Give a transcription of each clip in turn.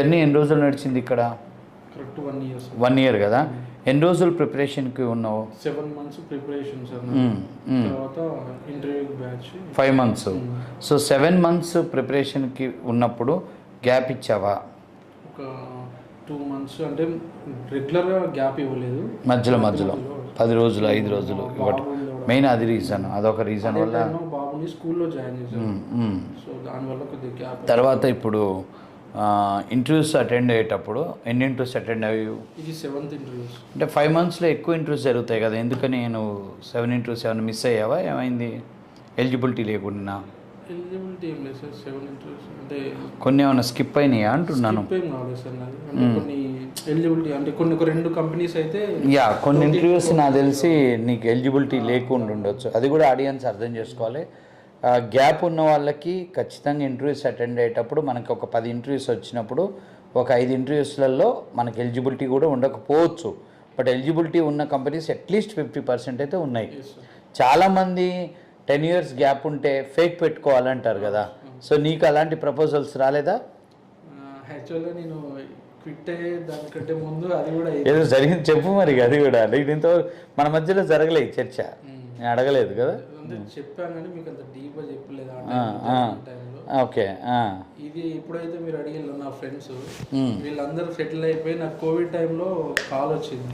Journey ఎన్ని రోజులు నడిచింది ఇక్కడ? Correct 1 year sir. 1 year కదా. ఎన్ని రోజులు ప్రిపరేషన్కి ఉన్నావు? 7 months ప్రిపరేషన్ సార్. తర్వాత interview batch 5 months. So 7 months ప్రిపరేషన్కి ఉన్నప్పుడు గ్యాప్ ఇచ్చావా? ఒక 2 months అంటే రెగ్యులర్గా గ్యాప్ ఇవ్వలేదు. మధ్యలో 10 రోజులు 5 రోజులు ఇవ్వటం మెయిన్ అది రీజన్. అదొక రీజన్ వల్ల బాబుని స్కూల్లో జాయిన్ చేశాను. సో దానివల్ల కొద్దిగా గ్యాప్. తర్వాత ఇప్పుడు ఇంటర్వ్యూస్ అటెండ్ అయ్యేటప్పుడు ఎన్ని ఇంటర్వ్యూస్ అటెండ్ అయ్యావు? ఇది 7th ఇంటర్వ్యూస్. అంటే 5 monthsలో ఎక్కువ ఇంటర్వ్యూస్ జరుగుతాయి కదా, ఎందుకని నువ్వు 7 interviews ఏమైనా మిస్ అయ్యావా? ఏమైంది? ఎలిజిబిలిటీ లేకుండా? ఎలిజిబిలిటీ ఏం లేదు సార్. 7 interviews అంటే కొన్ని ఏమైనా స్కిప్ అయినాయా అంటున్నాను. స్కిప్ ఏం కాలేదు సార్ నాది. అంటే కొన్ని ఎలిజిబిలిటీ అంటే కొన్ని 2 కంపెనీస్ అయితే కొన్ని ఇంటర్వ్యూస్ నాకు తెలిసి నీకు ఎలిజిబిలిటీ లేకుండా ఉండొచ్చు. అది కూడా ఆడియన్స్ అర్థం చేసుకోవాలి. గ్యాప్ ఉన్న వాళ్ళకి ఖచ్చితంగా ఇంటర్వ్యూస్ అటెండ్ అయ్యేటప్పుడు మనకి ఒక 10 interviews వచ్చినప్పుడు ఒక 5 interviewsలలో మనకి ఎలిజిబిలిటీ కూడా ఉండకపోవచ్చు. బట్ ఎలిజిబిలిటీ ఉన్న కంపెనీస్ అట్లీస్ట్ 50% అయితే ఉన్నాయి. చాలామంది 10 years గ్యాప్ ఉంటే ఫేక్ పెట్టుకోవాలంటారు కదా. సో నీకు అలాంటి ప్రపోజల్స్ రాలేదా? యాక్చువల్గా నేను క్విట్ అయ్యే దానికంటే ముందు అది కూడా ఏదో జరిగింది చెప్పు మరి. అది కూడా దీంతో మన మధ్యలో జరగలేదు చర్చ, నేను అడగలేదు కదా. చెప్పాను కానీ మీకు అంత డీప్గా చెప్పలేదు. ఓకే. ఇది ఎప్పుడైతే మీరు అడిగిన నా ఫ్రెండ్స్ వీళ్ళందరూ సెటిల్ అయిపోయి నాకు కోవిడ్ టైంలో కాల్ వచ్చింది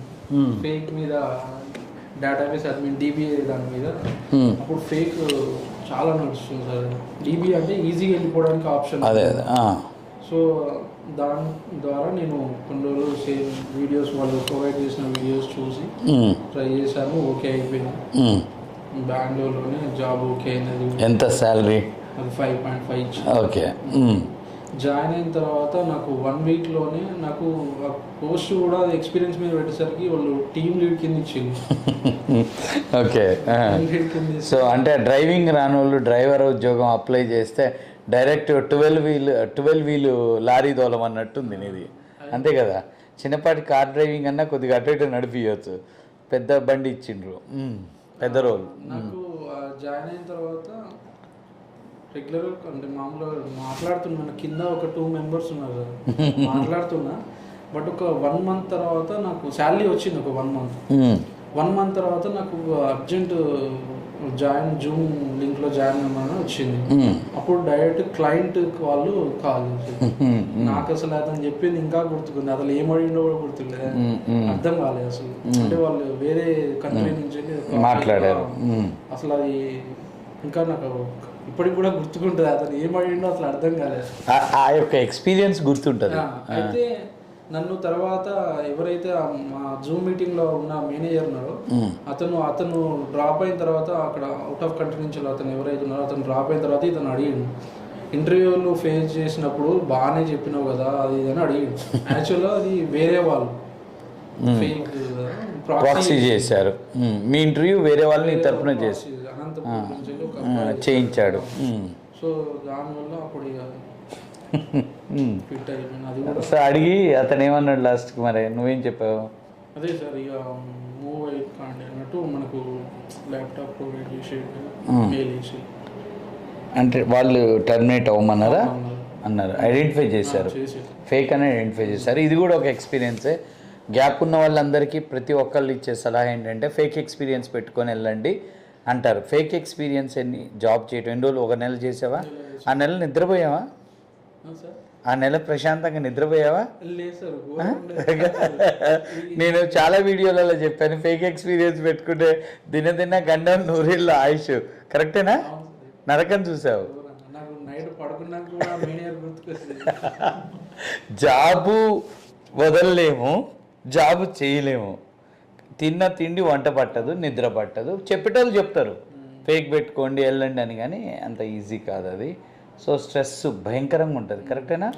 ఫేక్ మీద, డేటాబేస్ అడ్మిన్ DBA దాని మీద. అప్పుడు ఫేక్ చాలా నడుస్తుంది సార్. DBA అంటే ఈజీగా వెళ్ళిపోవడానికి ఆప్షన్. సో దాని ద్వారా నేను కొన్ని రోజులు సేమ్ వీడియోస్ వాళ్ళు ప్రొవైడ్ చేసిన వీడియోస్ చూసి ట్రై చేశాను. ఓకే అయిపోయింది. బెంగళూరులోనే జాబ్ ఓకే అయినది. ఎంత శాలరీ? అది 5.5 ఇచ్చి. ఓకే. జాయిన్ అయిన తర్వాత నాకు 1 weekలోనే నాకు పోస్ట్ కూడా ఎక్స్పీరియన్స్ మీద పెట్టేసరికి వాళ్ళు టీమ్ లీడ్ కింద ఇచ్చింది. ఓకే. సో అంటే డ్రైవింగ్ రాని వాళ్ళు డ్రైవర్ ఉద్యోగం అప్లై చేస్తే డైరెక్ట్ 12 wheel లారీ దోలం అన్నట్టుంది నీది, అంతే కదా. చిన్నపాటి కార్ డ్రైవింగ్ అన్నా కొద్దిగా అటు ఇటు నడిపించవచ్చు, పెద్ద బండి ఇచ్చిండ్రు, పెద్ద రోల్. నాకు జాయిన్ అయిన తర్వాత రెగ్యులర్ అంటే మామూలుగా మాట్లాడుతున్నాను. కింద ఒక 2 members ఉన్నారు మాట్లాడుతున్నా. బట్ ఒక 1 month తర్వాత నాకు శాలరీ వచ్చింది. ఒక 1 month తర్వాత నాకు అర్జెంట్ జూమ్ లింక్లో జాయిన్ అవ్వమని వచ్చింది. అప్పుడు డైరెక్ట్ క్లయింట్ వాళ్ళు కాల్ చేశారు. నాకు అసలు అతను చెప్పింది ఇంకా గుర్తుకుంది, అసలు ఏం అడిగిందో కూడా గుర్తులేదు, అర్థం కాలేదు అసలు. అంటే వాళ్ళు వేరే కంట్రీ నుంచి మాట్లాడారు. అసలు అది ఇంకా నాకు ఇప్పటికి కూడా గుర్తుకుంటుంది. అతను ఏం అడిగిండో అసలు అర్థం కాలేదు. ఆ యొక్క ఎక్స్పీరియన్స్ గుర్తుంటుంది. అయితే నన్ను తర్వాత ఎవరైతే మా జూమ్ మీటింగ్లో ఉన్న మేనేజర్ ఉన్నారో అతను డ్రాప్ అయిన తర్వాత అక్కడ అవుట్ ఆఫ్ కంట్రీ నుంచి అతను ఎవరైతే ఉన్నారో అతను డ్రాప్ అయిన తర్వాత ఇతను అడిగిండు, ఇంటర్వ్యూలు ఫేస్ చేసినప్పుడు బాగానే చెప్పినావు కదా అది అని అడిగిండు. యాక్చువల్గా అది వేరే వాళ్ళు ఫేక్ ప్రాక్సీ చేశారు. మీ ఇంటర్వ్యూ వేరే వాళ్ళని తరపున చేసి చేయించాడు. సో దానివల్ల అప్పుడు ఇక ఫిట్ అయిపోయింది. సో అడిగి అతను ఏమన్నాడు లాస్ట్కి? మరి నువ్వేం చెప్పావు? అదే సార్ ఇక మూవ్ అయిపోండి అన్నట్టు మనకు ల్యాప్టాప్ ప్రొవైడ్ చేసి మెయిల్ చేసి అంటే వాళ్ళు టర్మినేట్ అవ్వమన్నారా? అన్నారు, ఐడెంటిఫై చేశారు, ఫేక్ అని ఐడెంటిఫై చేశారు. ఇది కూడా ఒక ఎక్స్పీరియన్సే. గ్యాప్ ఉన్న వాళ్ళందరికీ ప్రతి ఒక్కళ్ళు ఇచ్చే సలహా ఏంటంటే ఫేక్ ఎక్స్పీరియన్స్ పెట్టుకొని వెళ్ళండి అంటారు. ఫేక్ ఎక్స్పీరియన్స్ ఎన్ని జాబ్ చేయటం ఎన్ని రోజులు? 1 నెల చేసావా? ఆ నెల నిద్రపోయావా? ఆ నెల ప్రశాంతంగా నిద్రపోయావా? నేను చాలా వీడియోలలో చెప్పాను, ఫేక్ ఎక్స్పీరియన్స్ పెట్టుకుంటే దిన గండం 100 ఏళ్ళ ఆయుష్. కరెక్టేనా? నరకం చూసావు. జాబు వదలలేము, జాబు చేయలేము, తిన్న తిండి వంట పట్టదు, నిద్ర పట్టదు. చెప్పేటోళ్ళు చెప్తారు ఫేక్ పెట్టుకోండి వెళ్ళండి అని, కానీ అంత ఈజీ కాదు అది. సో స్ట్రెస్ భయంకరంగా ఉంటుంది. కరెక్టేనా?